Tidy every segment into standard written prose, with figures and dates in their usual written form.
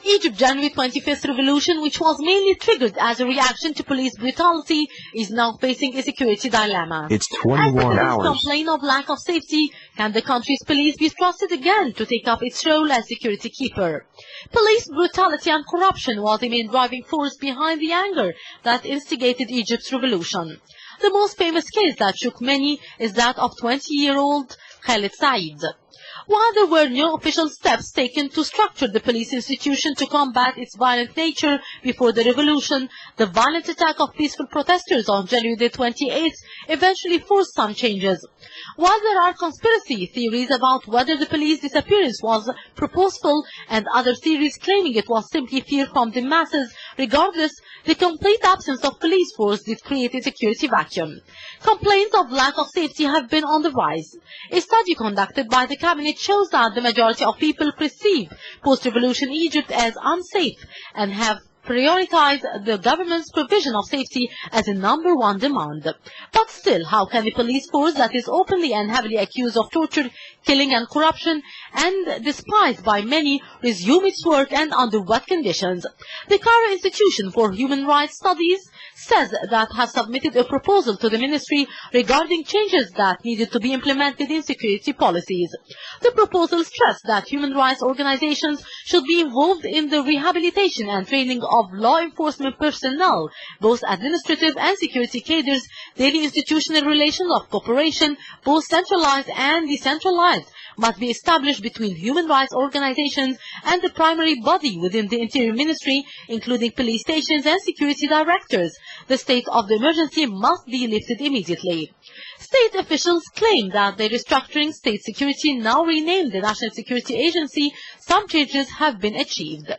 Egypt's January 25th revolution, which was mainly triggered as a reaction to police brutality, is now facing a security dilemma. It's 21 as hours. Complain of lack of safety, can the country's police be trusted again to take up its role as security keeper? Police brutality and corruption was the main driving force behind the anger that instigated Egypt's revolution. The most famous case that shook many is that of 20-year-old Khaled Said. While there were no official steps taken to structure the police institution to combat its violent nature before the revolution, the violent attack of peaceful protesters on January the 28th eventually forced some changes. While there are conspiracy theories about whether the police disappearance was purposeful and other theories claiming it was simply fear from the masses, regardless, the complete absence of police force did create a security vacuum. Complaints of lack of safety have been on the rise. A study conducted by the cabinet shows that the majority of people perceive post-revolution Egypt as unsafe and have prioritized the government's provision of safety as a #1 demand. But still, how can a police force that is openly and heavily accused of torture, killing and corruption and despised by many resume its work and under what conditions? The Cairo Institution for Human Rights Studies says that has submitted a proposal to the ministry regarding changes that needed to be implemented in security policies. The proposal stressed that human rights organizations should be involved in the rehabilitation and training of law enforcement personnel, both administrative and security cadres, daily institutional relations of cooperation, both centralized and decentralized, must be established between human rights organizations and the primary body within the Interior Ministry, including police stations and security directors. The state of the emergency must be lifted immediately. State officials claim that the Restructuring State Security, now renamed the National Security Agency, some changes have been achieved.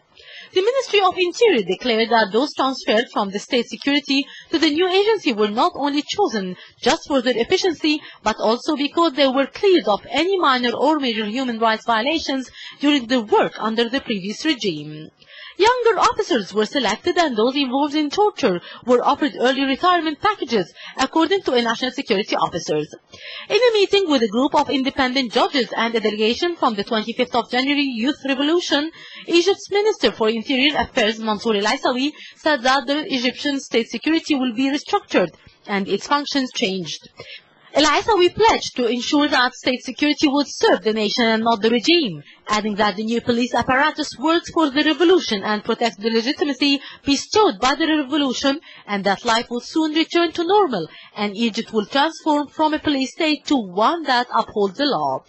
The Ministry of Interior declared that those transferred from the state security to the new agency were not only chosen just for their efficiency, but also because they were cleared of any minor or major human rights violations during their work under the previous regime. Younger officers were selected and those involved in torture were offered early retirement packages, according to a national security officers. In a meeting with a group of independent judges and a delegation from the 25th of January Youth Revolution, Egypt's Minister for Interior Affairs Mansour El-Aisawi said that the Egyptian state security will be restructured and its functions changed. El-Aisawi pledged to ensure that state security would serve the nation and not the regime, adding that the new police apparatus works for the revolution and protects the legitimacy bestowed by the revolution, and that life will soon return to normal, and Egypt will transform from a police state to one that upholds the law.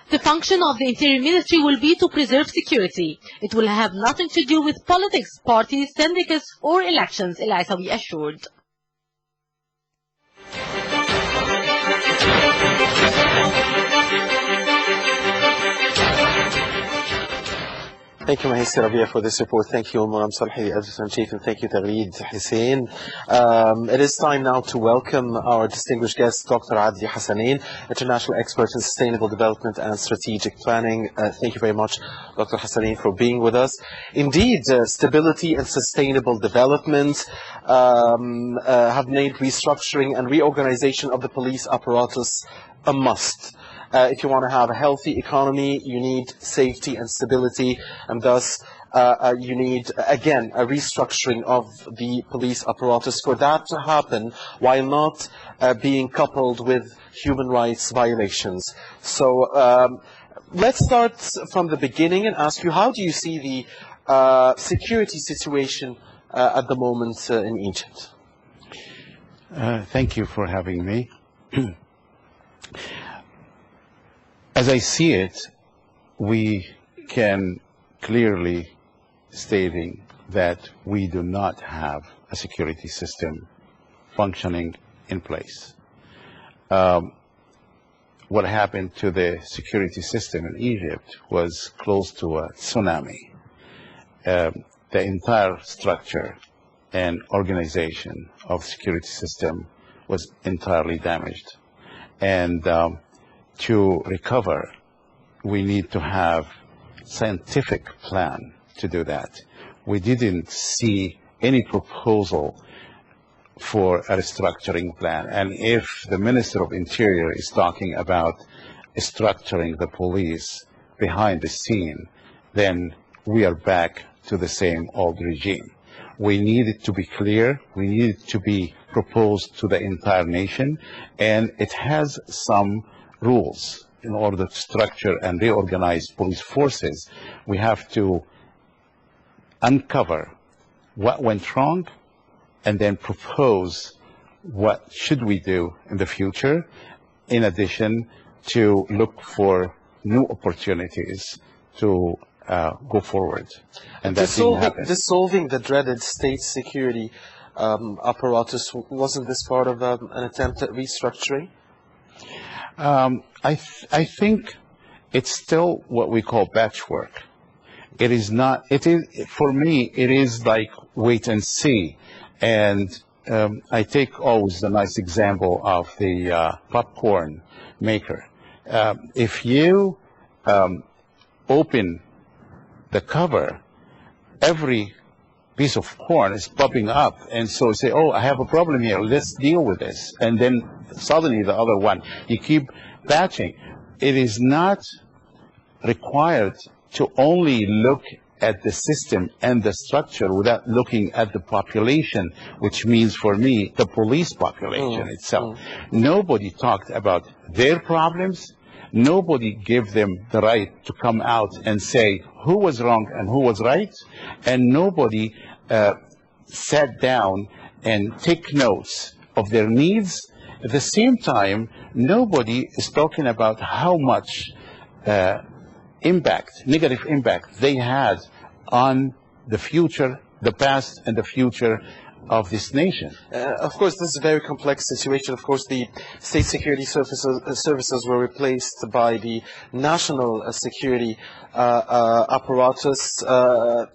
The function of the Interior Ministry will be to preserve security. It will have nothing to do with politics, parties, syndicates, or elections, El-Aisawi assured. Thank you, Mahisi Rabia, for this report. Thank you, Muram Salhi, the Editor-in-Chief, and thank you, Tagreed Hussein. It is time now to welcome our distinguished guest, Dr. Adly Hassanein, International Expert in Sustainable Development and Strategic Planning. Thank you very much, Dr. Hassanein, for being with us. Indeed, stability and sustainable development have made restructuring and reorganization of the police apparatus a must. If you want to have a healthy economy, you need safety and stability, and thus you need, again, a restructuring of the police apparatus for that to happen while not being coupled with human rights violations. So let's start from the beginning and ask you, how do you see the security situation at the moment in Egypt? Thank you for having me. As I see it, we can clearly stating that we do not have a security system functioning in place. What happened to the security system in Egypt was close to a tsunami. The entire structure and organization of the security system was entirely damaged. And to recover, we need to have scientific plan to do that. We didn't see any proposal for a restructuring plan. And if the Minister of Interior is talking about structuring the police behind the scene, then we are back to the same old regime. We need it to be clear. We need it to be proposed to the entire nation. And it has some rules in order to structure and reorganize police forces. We have to uncover what went wrong and then propose what should we do in the future, in addition to look for new opportunities to go forward. And that didn't happen. Dissolving the dreaded state security apparatus, wasn't this part of an attempt at restructuring? I think it's still what we call patchwork. It is not, it is, for me, it is like wait and see. And I take always the nice example of the popcorn maker. If you open the cover, every piece of corn is popping up, and so say, oh, I have a problem here, let's deal with this. And then suddenly the other one, you keep batching. It is not required to only look at the system and the structure without looking at the population, which means for me, the police population itself. Nobody talked about their problems. Nobody gave them the right to come out and say who was wrong and who was right. And nobody sat down and take notes of their needs. At the same time, nobody is talking about how much negative impact they had on the future, the past and the future of this nation. Of course, this is a very complex situation. Of course, the state security services were replaced by the national security apparatus.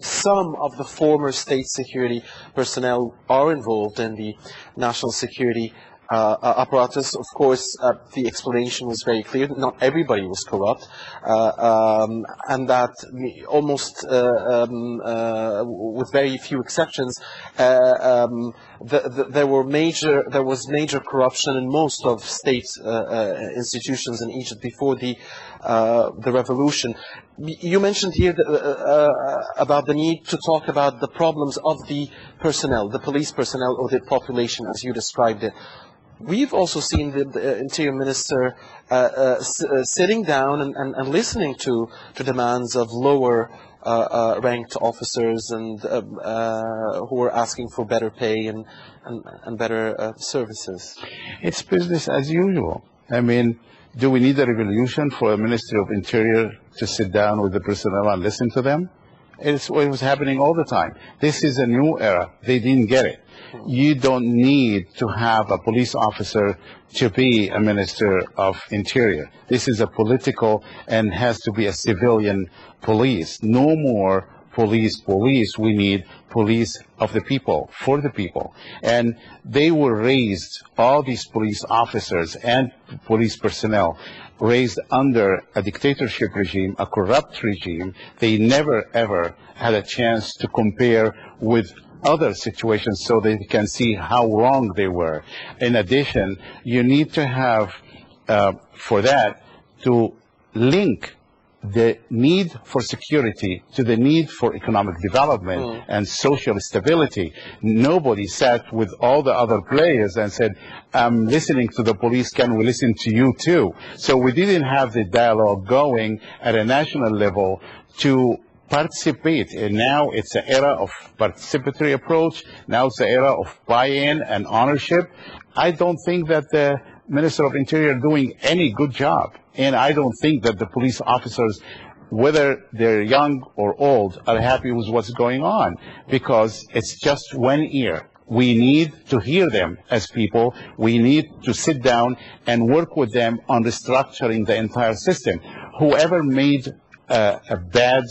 Some of the former state security personnel are involved in the national security apparatus. Of course, the explanation was very clear. Not everybody was corrupt, and that almost, with very few exceptions, there was major corruption in most of state institutions in Egypt before the revolution. You mentioned here about the need to talk about the problems of the personnel, the police personnel, or the population, as you described it. We've also seen the Interior Minister sitting down and listening to demands of lower ranked officers and who are asking for better pay and better services. It's business as usual. I mean, do we need a revolution for a Ministry of Interior to sit down with the personnel and listen to them? It was happening all the time. This is a new era. They didn't get it. You don't need to have a police officer to be a Minister of Interior. This is a political and has to be a civilian police. No more police. We need police of the people, for the people. And they were raised, all these police officers and police personnel, raised under a dictatorship regime, a corrupt regime. They never, ever had a chance to compare with other situations so they can see how wrong they were. In addition, you need to have, for that, to link the need for security to the need for economic development and social stability. Nobody sat with all the other players and said, I'm listening to the police, can we listen to you too? So we didn't have the dialogue going at a national level to participate. And now it's an era of participatory approach. Now it's an era of buy-in and ownership. I don't think that the Minister of Interior is doing any good job. And I don't think that the police officers, whether they're young or old, are happy with what's going on, because it's just one ear. We need to hear them as people. We need to sit down and work with them on restructuring the entire system. Whoever made a bad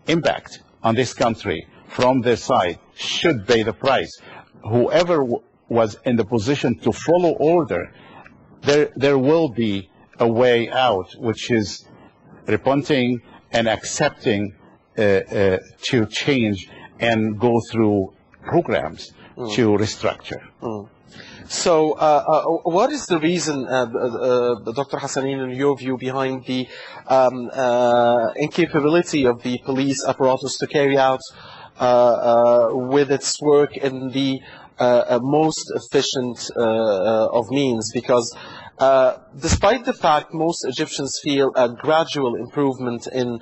impact on this country from their side should pay the price. Whoever was in the position to follow order, there will be a way out, which is repenting and accepting to change and go through programs. to restructure. So, what is the reason, Dr. Hassanein, in your view, behind the incapability of the police apparatus to carry out with its work in the most efficient of means? Because despite the fact most Egyptians feel a gradual improvement in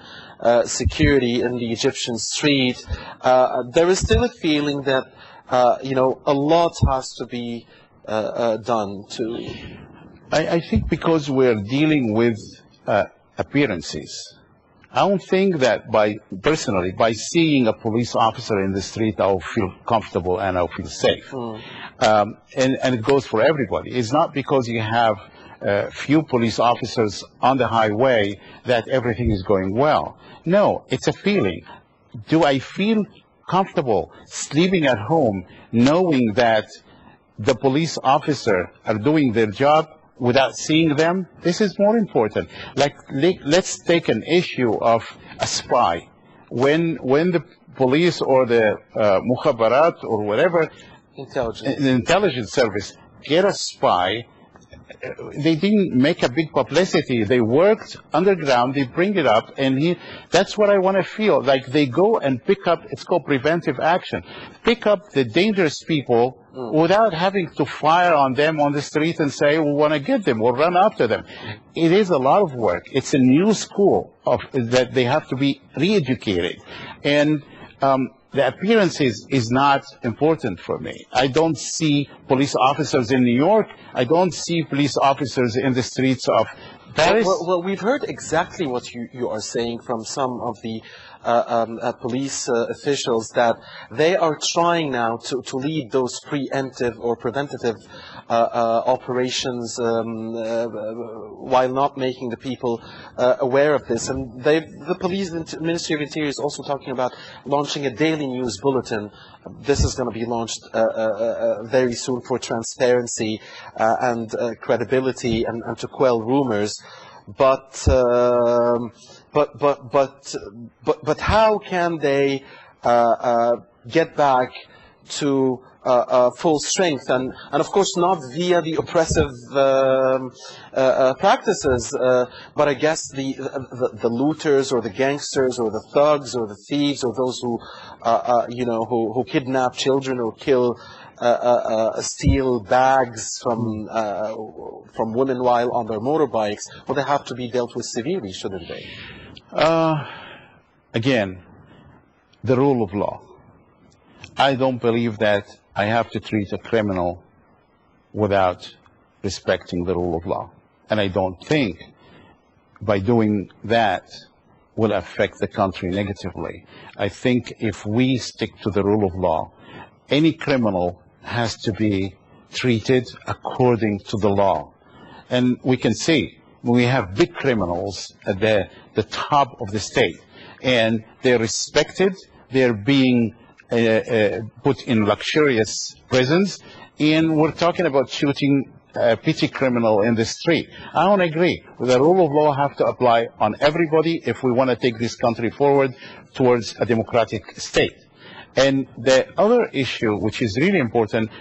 security in the Egyptian street, there is still a feeling that a lot has to be done to. I think because we're dealing with appearances. I don't think that personally, by seeing a police officer in the street, I'll feel comfortable and I'll feel safe. And it goes for everybody. It's not because you have few police officers on the highway that everything is going well. No, it's a feeling. Do I feel comfortable sleeping at home knowing that the police officer are doing their job without seeing them? This is more important. Like, let's take an issue of a spy. When the police or the mukhabarat or whatever intelligence service get a spy, they didn't make a big publicity. They worked underground, they bring it up, and that's what I want to feel. Like, they go and pick up, it's called preventive action. Pick up the dangerous people without having to fire on them on the street and say, we want to get them or run after them. It is a lot of work. It's a new school that they have to be re-educated. And the appearances is not important for me. I don't see police officers in New York. I don't see police officers in the streets of Paris. Well, we've heard exactly what you are saying from some of the police officials, that they are trying now to lead those preemptive or preventative operations while not making the people aware of this. And the police, the Ministry of Interior is also talking about launching a daily news bulletin. This is going to be launched very soon for transparency and credibility and to quell rumors. But how can they get back to full strength, and of course not via the oppressive practices, but I guess the looters or the gangsters or the thugs or the thieves or those who who kidnap children or steal bags from women while on their motorbikes? Well, they have to be dealt with severely, shouldn't they? Again, the rule of law. I don't believe that I have to treat a criminal without respecting the rule of law. And I don't think by doing that will affect the country negatively. I think if we stick to the rule of law, any criminal has to be treated according to the law. And we can see we have big criminals at the top of the state, and they're respected, they're being put in luxurious prisons, and we're talking about shooting a petty criminal in the street. I don't agree. The rule of law have to apply on everybody if we want to take this country forward towards a democratic state. And the other issue, which is really important,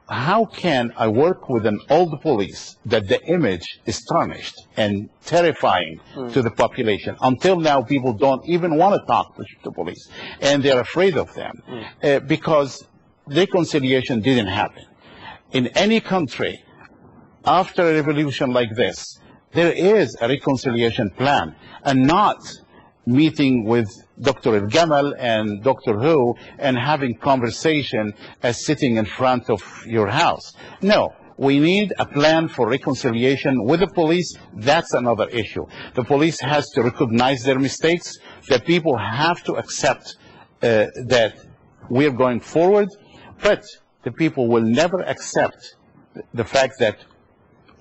how can I work with an old police that the image is tarnished and terrifying to the population? Until now, people don't even want to talk to police, and they're afraid of them because reconciliation didn't happen. In any country, after a revolution like this, there is a reconciliation plan, and not meeting with Dr. El-Gamal and Dr. Who and having conversation as sitting in front of your house. No, we need a plan for reconciliation with the police. That's another issue. The police has to recognize their mistakes. The people have to accept that we're going forward, but the people will never accept the fact that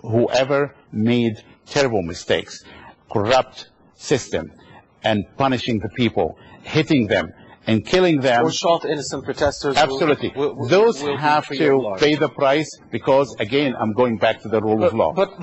whoever made terrible mistakes, corrupt system, and punishing the people, hitting them, and killing them. Or shot innocent protesters. Absolutely. Those have to pay the price because, again, I'm going back to the rule of law. But